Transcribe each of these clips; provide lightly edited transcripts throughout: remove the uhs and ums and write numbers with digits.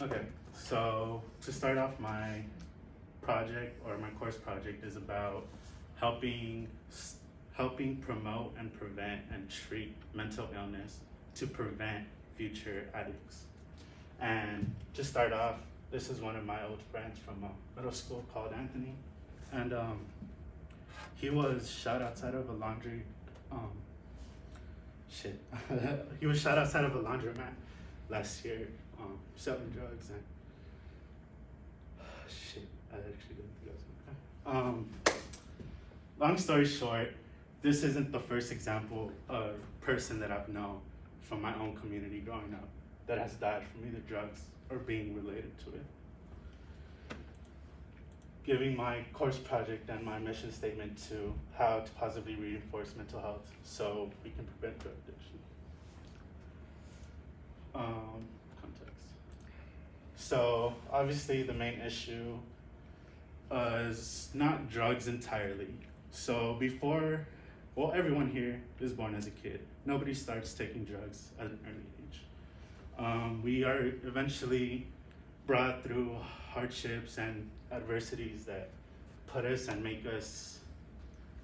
Okay, so to start off, my project or my course project is about helping helping promote and prevent and treat mental illness to prevent future addicts. And to start off, this is one of my old friends from middle school called Anthony, and he was shot outside of a laundry. Um, shit, he was shot outside of a laundromat last year, selling drugs and shit. I actually didn't think I was okay. Long story short, this isn't the first example of person that I've known from my own community growing up that has died from either drugs or being related to it. Giving my course project and my mission statement to how to positively reinforce mental health so we can prevent drug addiction. Context. So obviously the main issue is not drugs entirely. So everyone here is born as a kid. Nobody starts taking drugs at an early age. We are eventually brought through hardships and adversities that put us and make us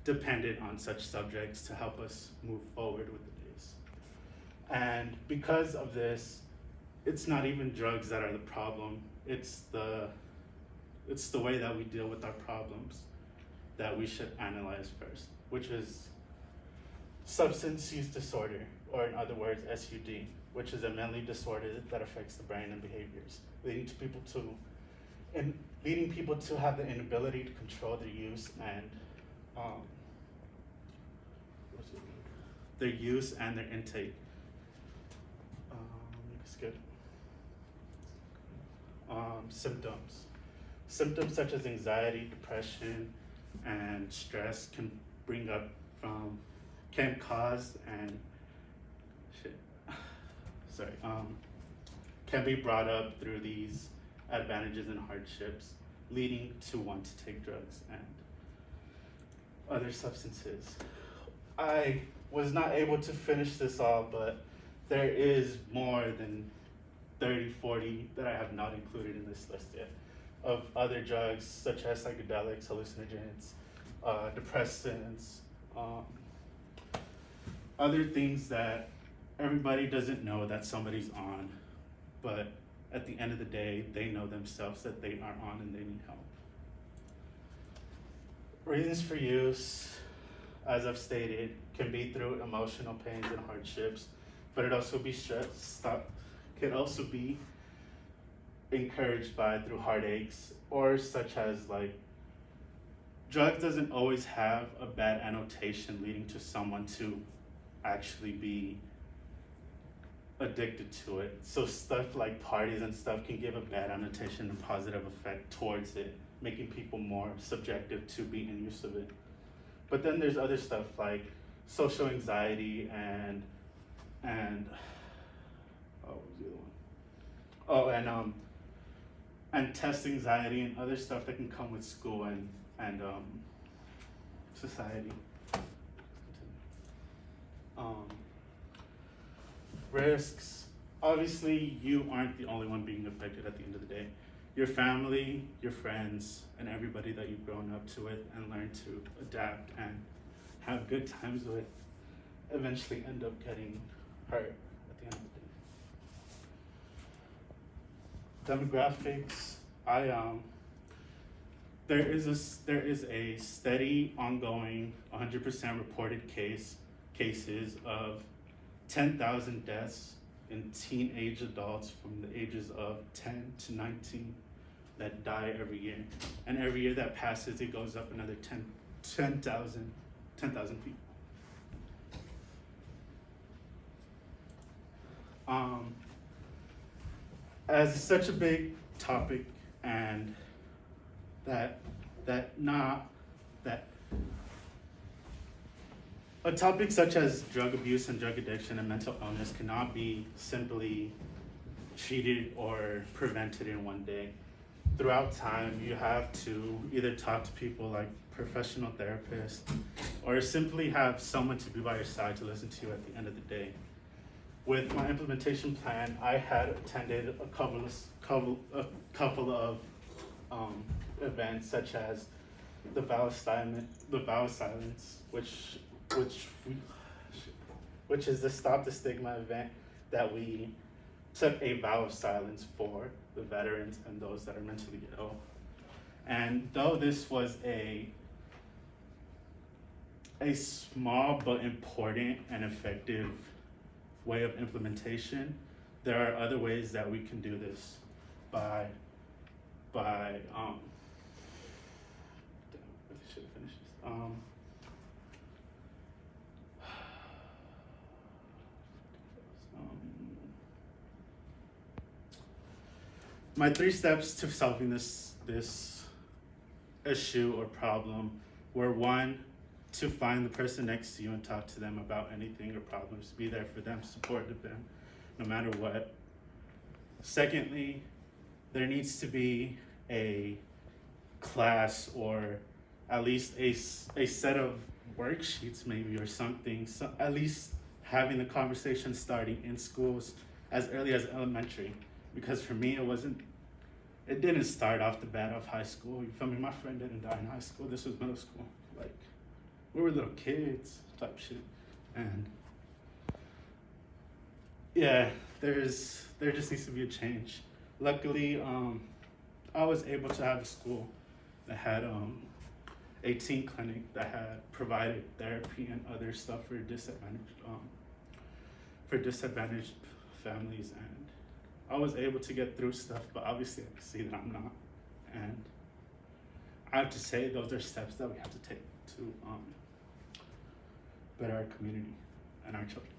dependent on such subjects to help us move forward with the days. And because of this, it's not even drugs that are the problem. It's the way that we deal with our problems that we should analyze first, which is substance use disorder, or in other words, SUD, which is a mental disorder that affects the brain and behaviors, leading people to have the inability to control their use and their intake. Skip. Symptoms such as anxiety, depression, and stress can cause and can be brought up through these advantages and hardships, leading to want to take drugs and other substances. I was not able to finish this all, but there is more than 30, 40 that I have not included in this list yet of other drugs such as psychedelics, hallucinogens, depressants, other things that everybody doesn't know that somebody's on, but at the end of the day, they know themselves that they are on and they need help. Reasons for use, as I've stated, can be through emotional pains and hardships, but it also can also be encouraged by through heartaches, or such as drugs doesn't always have a bad annotation leading to someone to actually be addicted to it. So stuff like parties and stuff can give a bad annotation and positive effect towards it, making people more subjective to being in use of it. But then there's other stuff like social anxiety and what was the other one? And test anxiety and other stuff that can come with school and society. Risks. Obviously, you aren't the only one being affected at the end of the day. Your family, your friends, and everybody that you've grown up to with and learned to adapt and have good times with eventually end up getting hurt at the end of the day. Demographics. There is a steady, ongoing, 100% reported cases of 10,000 deaths in teenage adults from the ages of 10 to 19 that die every year. And every year that passes, it goes up another 10,000 people. As such a big topic, and a topic such as drug abuse and drug addiction and mental illness cannot be simply treated or prevented in one day. Throughout time, you have to either talk to people like professional therapists or simply have someone to be by your side to listen to you at the end of the day. with my implementation plan, I had attended a couple of events such as the vow silence, which we, which is the Stop the Stigma event that we took a vow of silence for the veterans and those that are mentally ill. And though this was a small but important and effective way of implementation, there are other ways that we can do this by damn, I really should have finished this. My 3 steps to solving this issue or problem were: 1, to find the person next to you and talk to them about anything or problems. Be there for them, support them, no matter what. Secondly, there needs to be a class or at least a set of worksheets maybe or something. So at least having the conversation starting in schools as early as elementary. Because for me, it didn't start off the bat of high school. You feel me? My friend didn't die in high school. This was middle school. Like, we were little kids type shit. And yeah, there just needs to be a change. Luckily, I was able to have a school that had a teen clinic that had provided therapy and other stuff for disadvantaged families, and I was able to get through stuff, but obviously I can see that I'm not. And I have to say those are steps that we have to take to better our community and our children.